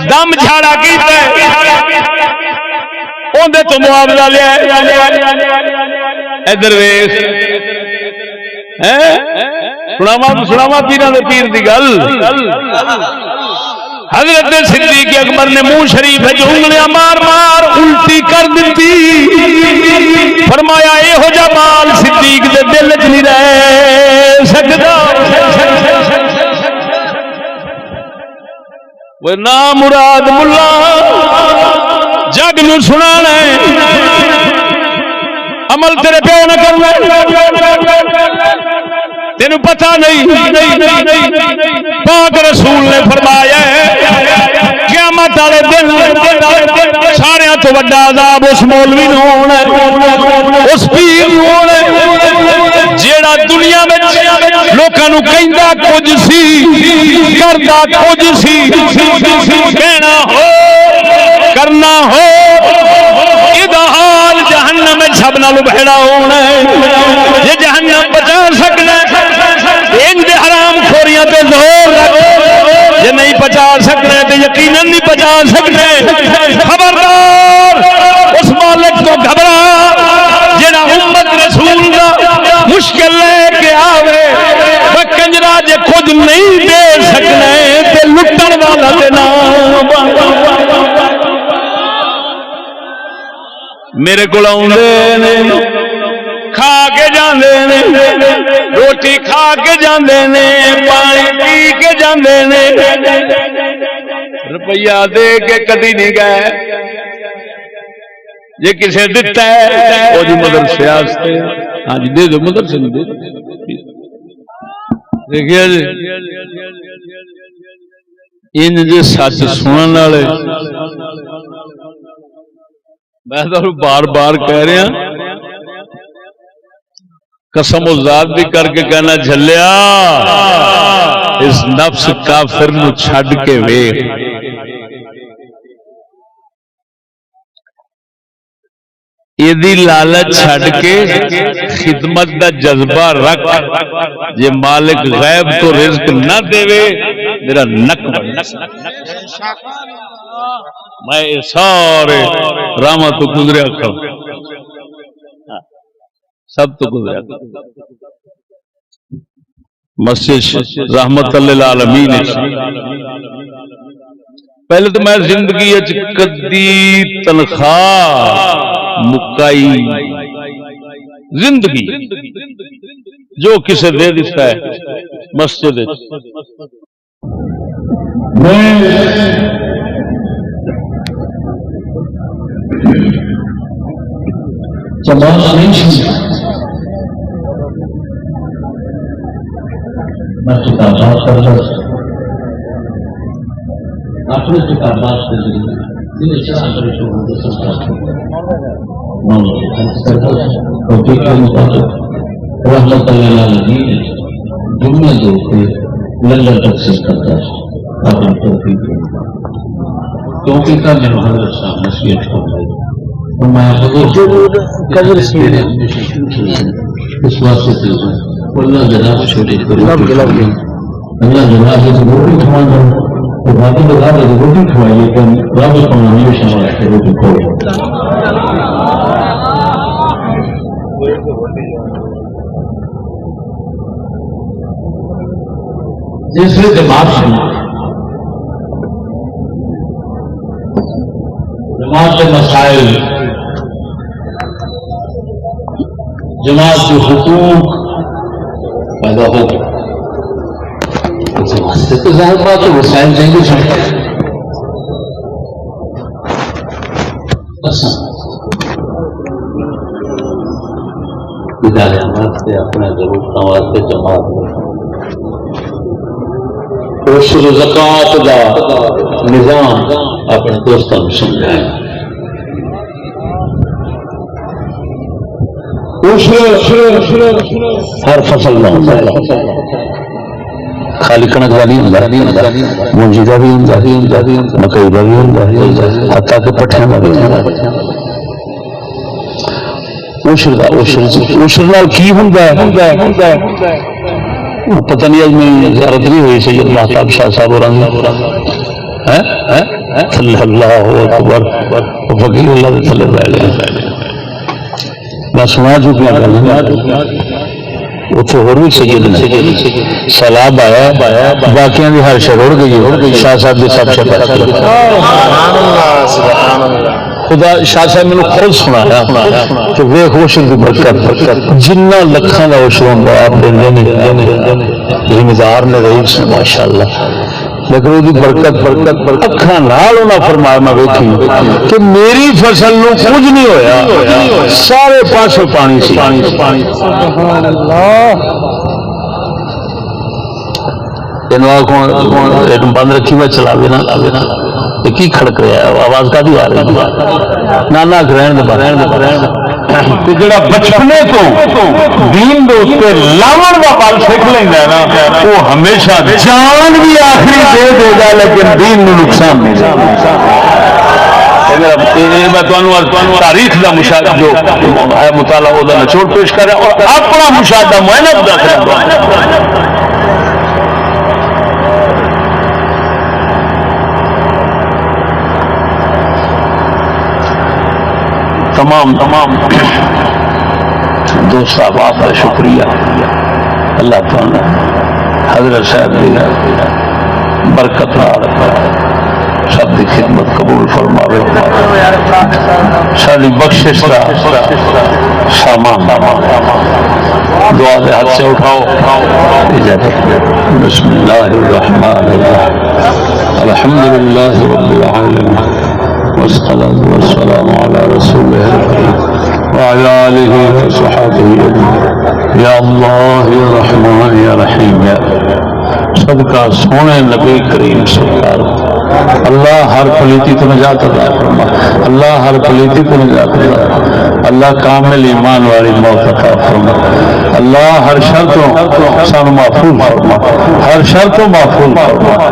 A: دم جھاڑا کیتا اندر تو معاوضہ لیا. ادھر ویخ سناوا پیران دے پیر دی گل. حضرت صدیق اکبر نے منہ شریف جو انگلیاں مار مار الٹی کر دیتی. فرمایا یہو جا مال صدیق دے دل وچ نہیں رہ سکدا. وہ نام مراد ملا جگ نو سنانا عمل تیرے پیو نہ کرنا تینوں پتہ نہیں. پاک رسول نے فرمایا قیامت والے دن سارے تو بڑا عذاب اس مولوی نوں ہونا اس پیر نوں ہونا جیڑا دنیا میں لوکاں نوں کہندا کچھ سی کردا کچھ سی کہنا ہو کرنا ہو ادا حال جہنم میں سب نالوں بھڑا ہونا ہے. یہ جہنم بچا سکنا انج حرام خوریاں تے زور رکھ یہ نہیں بچا سکنا تے یقیناً نہیں بچا سکنا. خبردار اس مالک تو گھبرا جڑا امت رسول دا مشکل لے کے آوے وہ کنجرا جے خود نہیں دے سکنا تے لٹن والا تے نام میرے کو کھا کے جاندے نے روٹی کھا کے جاندے نے پانی پی کے جاندے نے روپیہ دے کے کدی نہیں گئے. جے کسے دتا ہے وہ جو مدرسے واسطے ہاں جی دے دو مدرسے میں دے دو دیکھیے جی ان جی سچ سنن والے میں تو بار بار کہہ رہا قسم و ذات بھی کر کے کہنا جھلیا اس نفس کافر نو چھڈ کے ویکھ یہ لالچ چھڈ کے خدمت دا جذبہ رکھ جے مالک غیب تو رزق نہ دے میرا نک میں سارے راما تو گزریا کر سب تو گزریا مسجد رحمت للعالمین پہلے تو میں زندگی کدی تنخواہ مکائی زندگی جو کسے دے دیتا ہے مسجد
C: میں کتابات پڑھتا اپنے کتابات سے رحمت للعالمین دنیا دے کے لندن تک سے کرتا ہے اپنی توفیق کیونکہ کا میں حضرت صاحب نصیحت کر رہا ہوں میں اس واسطے سے اللہ جناب چھوٹے اللہ جناب سے روٹی کھوانا تو باقی لوگ روٹی کھوائیے کہ رب کمانے میں شامل ہے روٹی کھوائیے تیسرے جماعت کے مسائل جماعت کے حقوق پیدا ہو گئے تو ظاہر بات ہے وسائل چاہیے ادارے واسطے اپنے ضرورتوں واسطے جماعت عشر زکات کا نظام اپنے دوستوں کو سمجھائیں ہر فصل میں خالی کنک کا نہیں ہوتا مونجی کا بھی ہوتا مکئی کا بھی ہوتا حتیٰ کہ پٹھیاں کا بھی ہوتا عشر نال کی ہوتا ہے پتہ نہیں آج میں زیارت نہیں ہوئی سید محتاب شاہ صاحب اور اللہ اکبر فقیر اللہ کے تھلے رہ گئے میں سنا چکا اتنے ہو بھی سید سیلاب آیا باقی ہر شہر اڑ گئی شاہ صاحب کی سب شہر خدا شاہ صاحب میں خود سنایا کہ ویخ عشر کی برکت جنہ لکھاں کا عشر ہوتا آپ ذمہ نے رئیس نے ماشاء اللہ لیکن وہ برکت اکھاں نال انہاں فرمایا میں ویکھی کہ میری فصل نو کچھ نہیں ہویا سارے پاسوں پانی سی سبحان اللہ بند رکھی میں چلاوے نا کی کھڑک رہا ہے آواز کا بھی آ رہی ہے نانا گرہن جڑا بچپنے تو دین دے اوپر لاون دا پل سکھ لیندا ہے نا وہ ہمیشہ جان بھی آخری دے دے گا لیکن دین نو نقصان نہیں میں تاریخ کا مشاہدہ جو ہے مطالعہ وہ نچوڑ پیش کرا اور اپنا مشاہدہ معائنہ داخل تمام دوست احباب کا شکریہ اللہ تعالی حضرت صاحب کی برکت سب کی خدمت قبول فرماوے ساری بخشش کا سامان دعا دے ہاتھ سے اٹھاؤ بسم اللہ الرحمن الرحیم الحمد للہ رب العالمین والصلاة والسلام على رسوله الكريم وعلى آله وصحبه أجمعين یا اللہ یا رحمان یا رحیم یا صدقہ سونے نبی کریم سرکار اللہ ہر پلیتی تو نجات عطا فرما، اللہ ہر پلیتی کو نجات عطا فرما، اللہ کامل ایمان والی موت عطا فرما، اللہ ہر شرطوں سانو محفوظ فرما، ہر شرطوں محفوظ فرما۔